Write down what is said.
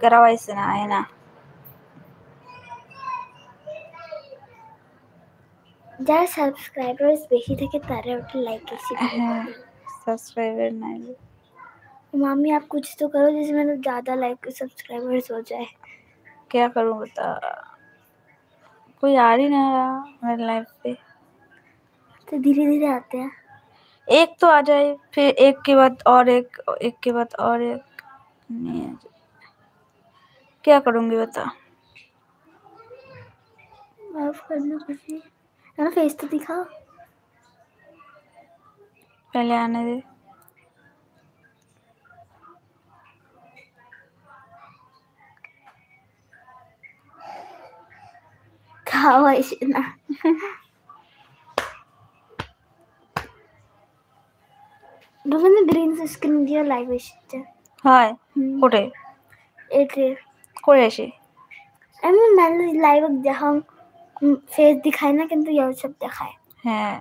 করাইছে না আয় না যারা সাবস্ক্রাইবার্स বেশি থাকে तारा ওটা लाइक कैसे सब्सक्राइबर नहीं मम्मी आप कुछ तो करो जिससे मेरे ज्यादा लाइक सब्सक्राइबर्स हो जाए क्या करूं बता कोई आ ही नहीं रहा मेरे लाइफ पे तो धीरे धीरे आते हैं एक तो आ जाए फिर एक के बाद और एक के बाद और एक नहीं आ जाए क्या करूंगी बता माफ करना मुझे ना फेस तो दिखा पहले आने दे खाओ ऐसे ना दोनों ग्रीन स्क्रीन दिया लाइव এসেছে হয় কোটে এতে করে আসি আমি মানে লাইভ দেখাও फेस दिखाए ना किंतु ये सब दिखाए হ্যাঁ